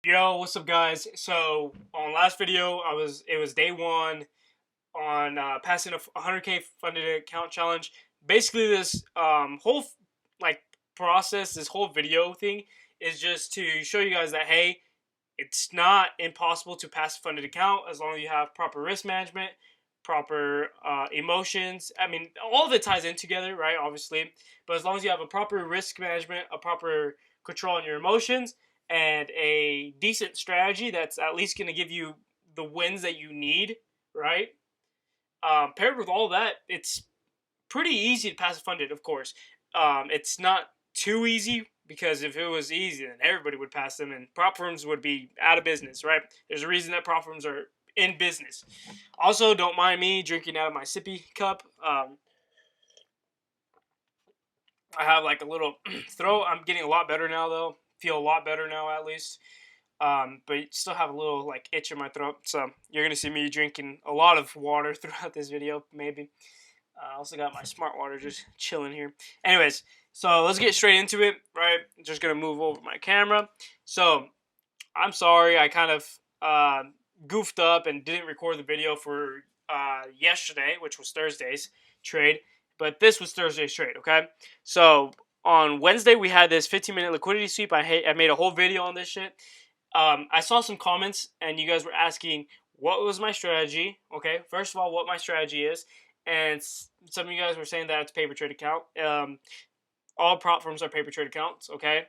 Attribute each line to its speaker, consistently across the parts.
Speaker 1: Yo, what's up, guys? So on last video, it was day one on passing a 100K funded account challenge. Basically, this whole like process, this whole video thing is just to show you guys that hey, it's not impossible to pass a funded account as long as you have proper risk management, proper emotions. I mean, all of it ties in together, right? Obviously, but as long as you have a proper risk management, a proper control on your emotions, and a decent strategy that's at least going to give you the wins that you need, right? Paired with all that, it's pretty easy to pass a funded, of course. It's not too easy because if it was easy, then everybody would pass them and prop firms would be out of business, right? There's a reason that prop firms are in business. Also, don't mind me drinking out of my sippy cup. I have like a little throat. I'm getting a lot better now, though. Feel a lot better now, at least. But still have a little like itch in my throat. So you're gonna see me drinking a lot of water throughout this video, maybe. I also got my smart water just chilling here. Anyways, so let's get straight into it, right? I'm just gonna move over my camera. So I'm sorry, I kind of goofed up and didn't record the video for yesterday, which was Thursday's trade, but this was Thursday's trade. Okay, so on Wednesday we had this 15-minute liquidity sweep. I made a whole video on this shit. I saw some comments and you guys were asking what was my strategy. Okay, first of all, what my strategy is, and some of you guys were saying that it's paper trade account. All prop firms are paper trade accounts. Okay,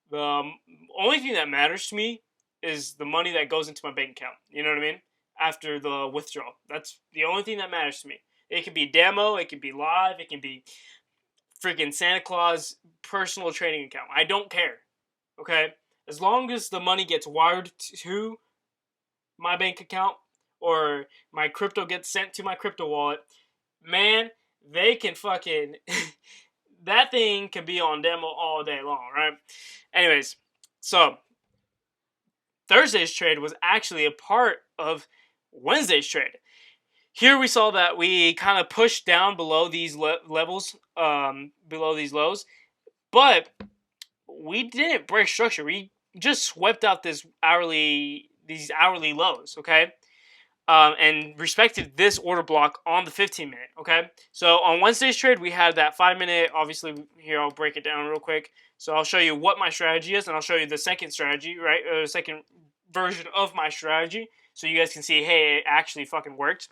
Speaker 1: the only thing that matters to me is the money that goes into my bank account. You know what I mean? After the withdrawal, that's the only thing that matters to me. It could be demo, it could be live, it can be freaking Santa Claus personal trading account. I don't care. Okay, as long as the money gets wired to my bank account or my crypto gets sent to my crypto wallet, man, they can fucking that thing can be on demo all day long, right? Anyways, so Thursday's trade was actually a part of Wednesday's trade. Here we saw that we kind of pushed down below these levels, below these lows, but we didn't break structure. We just swept out these hourly lows, okay? And respected this order block on the 15-minute, okay? So on Wednesday's trade, we had that 5-minute. Obviously, here I'll break it down real quick. So I'll show you what my strategy is, and I'll show you the second strategy, right? Second version of my strategy, so you guys can see, hey, it actually fucking worked.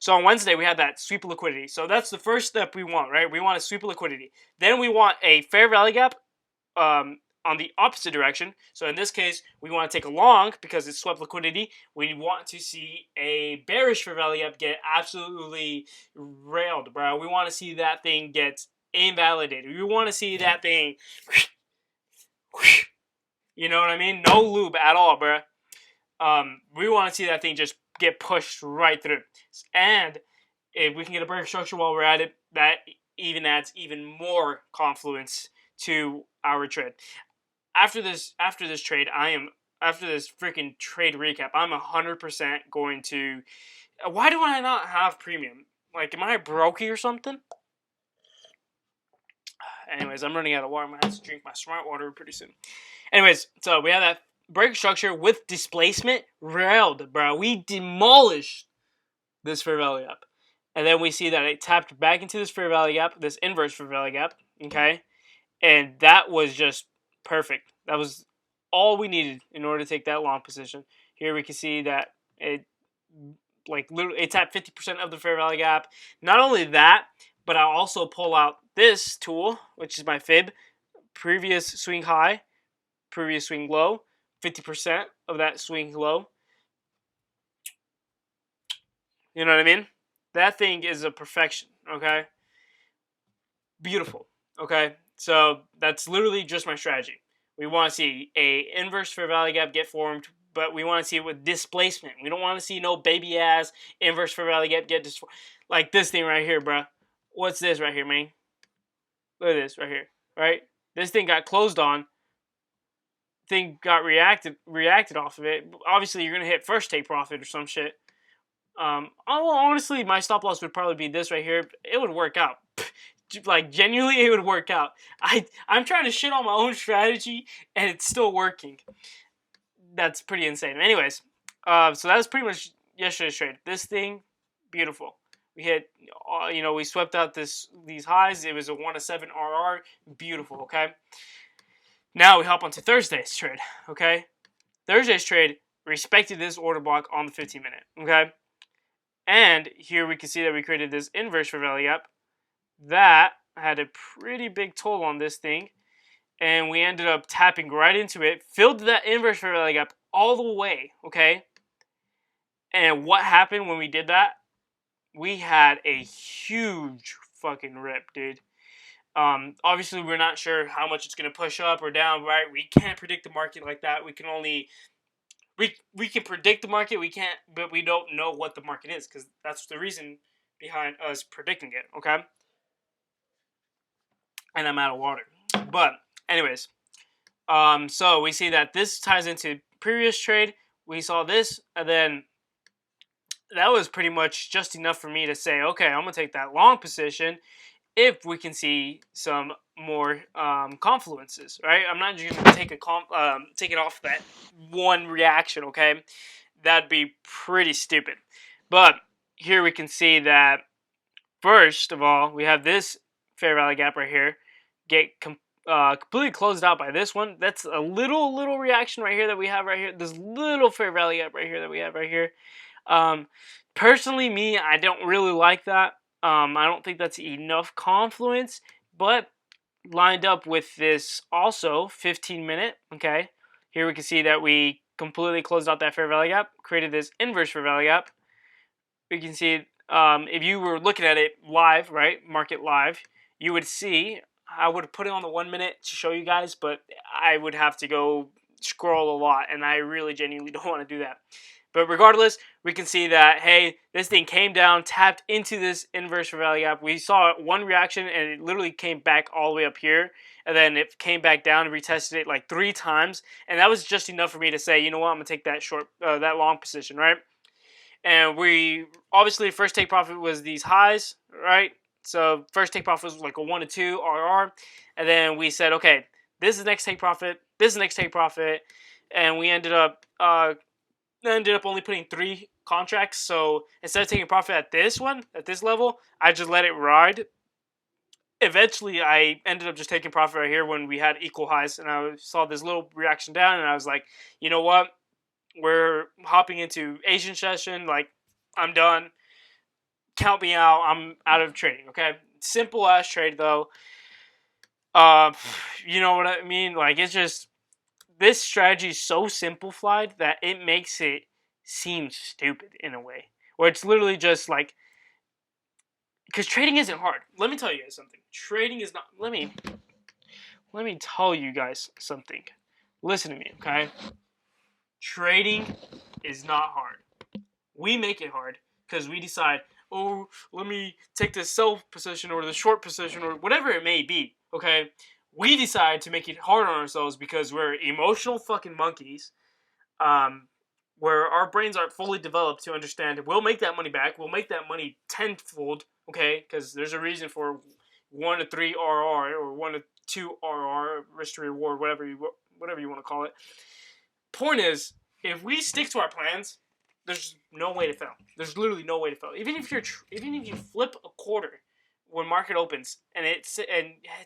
Speaker 1: So on Wednesday, we had that sweep of liquidity. So that's the first step we want, right? We want a sweep of liquidity. Then we want a fair value gap on the opposite direction. So in this case, we want to take a long because it's swept liquidity. We want to see a bearish fair value gap get absolutely railed, bro. We want to see that thing get invalidated. We want to see that thing, you know what I mean? No lube at all, bro. We want to see that thing just get pushed right through. And if we can get a break structure while we're at it, that even adds even more confluence to our trade. After this trade, after this freaking trade recap, I'm 100% going to. Why do I not have premium? Like, am I brokey or something? Anyways, I'm running out of water. I'm gonna have to drink my smart water pretty soon. Anyways, so we have that break structure with displacement railed, bro. We demolished this fair value gap, and then we see that it tapped back into this fair value gap, this inverse fair value gap. Okay, and that was just perfect. That was all we needed in order to take that long position. Here we can see that it like literally it's at 50% of the fair value gap. Not only that, but I'll also pull out this tool, which is my fib, previous swing high, previous swing low, 50% of that swing low. You know what I mean? That thing is a perfection, okay? Beautiful, okay? So that's literally just my strategy. We want to see a inverse fair value gap get formed, but we want to see it with displacement. We don't want to see no baby ass inverse fair value gap get like this thing right here, bro. What's this right here, man? Look at this right here, right? This thing got closed on. Thing got reacted off of it. Obviously, you're gonna hit first take profit or some shit. Honestly, my stop loss would probably be this right here. It would work out. Like, genuinely, it would work out. I'm trying to shit on my own strategy, and it's still working. that's pretty insane. Anyways, so that was pretty much yesterday's trade. This thing, beautiful. We hit, we swept out these highs. It was a 1-7 RR, beautiful. Okay. Now we hop onto Thursday's trade. Okay, Thursday's trade respected this order block on the 15-minute. Okay, and here we can see that we created this inverse fair value gap that had a pretty big toll on this thing. And we ended up tapping right into it, filled that inverse fair value gap all the way, okay? And what happened when we did that? We had a huge fucking rip, dude. Obviously, we're not sure how much it's going to push up or down, right? We can't predict the market like that. We can only... We can predict the market, we can't, but we don't know what the market is, because that's the reason behind us predicting it, okay? And I'm out of water. But... anyways, so we see that this ties into previous trade. We saw this, and then that was pretty much just enough for me to say, okay, I'm going to take that long position if we can see some more confluences, right? I'm not just going to take take it off that one reaction, okay? That'd be pretty stupid. But here we can see that, first of all, we have this fair value gap right here get completely closed out by this one. That's a little reaction right here that we have right here. This little fair value gap right here that we have right here. Personally, me, I don't really like that. I don't think that's enough confluence, but lined up with this also 15-minute, okay? Here we can see that we completely closed out that fair value gap, created this inverse fair value gap. We can see, if you were looking at it live, right, market live, you would see, I would put it on the 1 minute to show you guys, but I would have to go scroll a lot, and I really genuinely don't want to do that. But regardless, we can see that, hey, this thing came down, tapped into this inverse fair value gap. We saw one reaction, and it literally came back all the way up here. And then it came back down and retested it like 3 times. And that was just enough for me to say, you know what, I'm going to take that long position, right? And we, obviously, first take profit was these highs, right? So first take profit was like a 1-2 RR. And then we said, okay, this is next take profit. This is next take profit. And we ended up only putting 3 contracts. So instead of taking profit at this level, I just let it ride. Eventually, I ended up just taking profit right here when we had equal highs. And I saw this little reaction down. And I was like, you know what? We're hopping into Asian session. Like, I'm done. Count me out. I'm out of trading, okay? Simple ass trade, though. You know what I mean? Like, it's just... this strategy is so simplified that it makes it seem stupid in a way. Where it's literally just like... because trading isn't hard. Let me tell you guys something. Trading is not... Let me tell you guys something. Listen to me, okay? Trading is not hard. We make it hard because we decide, oh, let me take the sell position or the short position or whatever it may be, okay? We decide to make it hard on ourselves because we're emotional fucking monkeys, where our brains aren't fully developed to understand we'll make that money back, we'll make that money tenfold, okay? Because there's a reason for 1-3 RR or 1-2 RR, risk to reward, whatever you want to call it. Point is, if we stick to our plans, there's no way to fail. There's literally no way to fail. Even if you flip a quarter when market opens and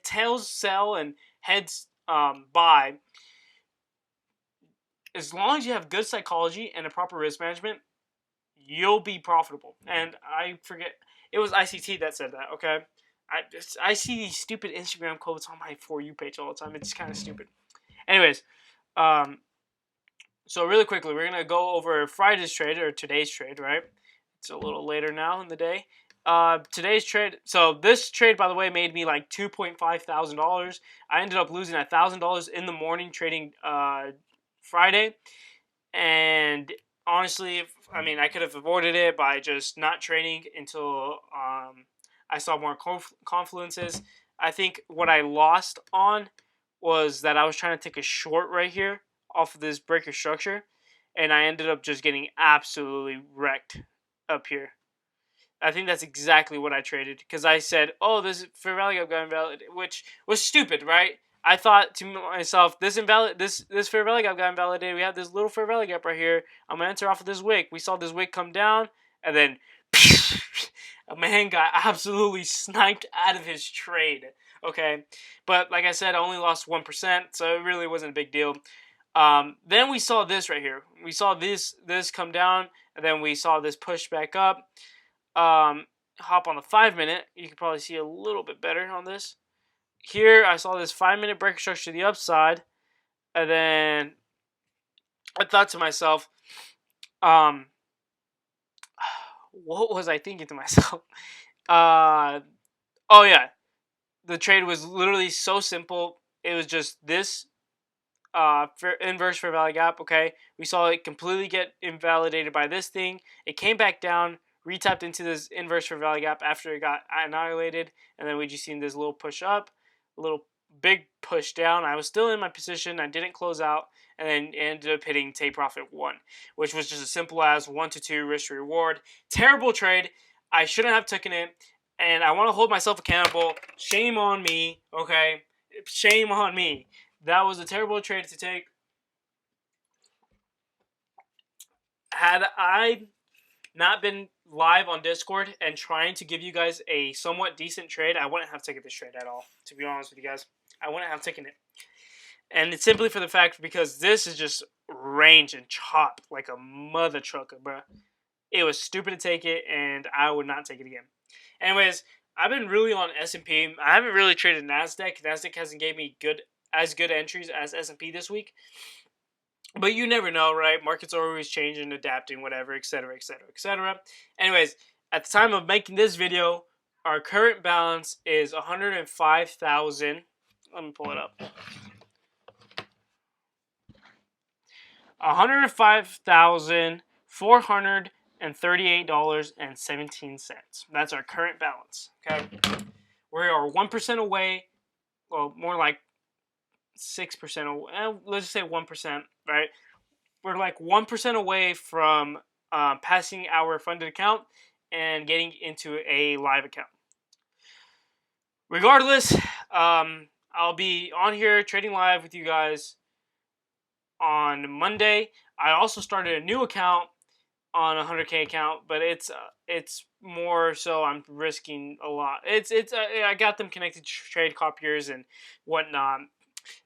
Speaker 1: tails sell and heads buy, as long as you have good psychology and a proper risk management, you'll be profitable. And I forget, it was ICT that said that. Okay, I see these stupid Instagram quotes on my For You page all the time. It's kind of stupid. Anyways, so really quickly, we're going to go over Friday's trade, or today's trade, right? It's a little later now in the day. Today's trade, so this trade, by the way, made me like $2,500. I ended up losing $1,000 in the morning trading Friday. And honestly, I could have avoided it by just not trading until I saw more confluences. I think what I lost on was that I was trying to take a short right here off of this breaker structure, and I ended up just getting absolutely wrecked up here. I think that's exactly what I traded, because I said, oh, this fair value gap got invalid, which was stupid, right? I thought to myself, this fair value gap got invalidated. We have this little fair value gap right here. I'm gonna enter off of this wick. We saw this wick come down, and then a man got absolutely sniped out of his trade. Okay, but like I said, I only lost 1%, so it really wasn't a big deal. Then we saw this right here. We saw this come down, and then we saw this push back up. Hop on the 5-minute. You can probably see a little bit better on this. Here, I saw this 5-minute breaker structure to the upside, and then I thought to myself, what was I thinking to myself? Oh yeah, the trade was literally so simple. It was just this inverse fair value gap. Okay, we saw it completely get invalidated by this thing. It came back down, retapped into this inverse fair value gap after it got annihilated, and then we just seen this little push up, a little big push down. I was still in my position. I didn't close out, and then ended up hitting take profit 1, which was just as simple as 1 to 2 risk to reward. Terrible trade. I shouldn't have taken it, and I want to hold myself accountable. Shame on me. Okay, shame on me. That was a terrible trade to take. Had I not been live on Discord and trying to give you guys a somewhat decent trade, I wouldn't have taken this trade at all, to be honest with you guys. I wouldn't have taken it. And it's simply for the fact because this is just range and chop like a mother trucker, bro. It was stupid to take it, and I would not take it again. Anyways, I've been really on S&P. I haven't really traded NASDAQ. NASDAQ hasn't gave me as good entries as S&P this week. But you never know, right? Markets are always changing, adapting, whatever, etc., etc., etc. Anyways, at the time of making this video, our current balance is 105,000. Let me pull it up. $105,438.17. That's our current balance. Okay, we are 1% away. Well, more like 6%. Let's just say 1%. Right, we're like 1% away from passing our funded account and getting into a live account. Regardless, I'll be on here trading live with you guys on Monday. I also started a new account on a 100K account, but it's more so I'm risking a lot. I got them connected to trade copiers and whatnot.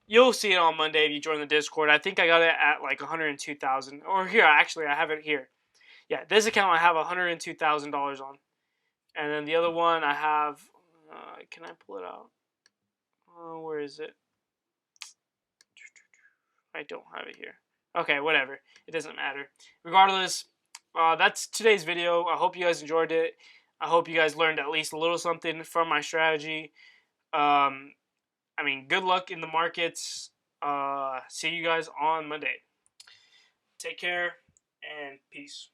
Speaker 1: You'll see it on Monday if you join the Discord. I think I got it at like 102,000. Or here, actually, I have it here. Yeah, this account I have $102,000 on, and then the other one I have. Can I pull it out? Where is it? I don't have it here. Okay, whatever. It doesn't matter. Regardless, that's today's video. I hope you guys enjoyed it. I hope you guys learned at least a little something from my strategy. Good luck in the markets. See you guys on Monday. Take care and peace.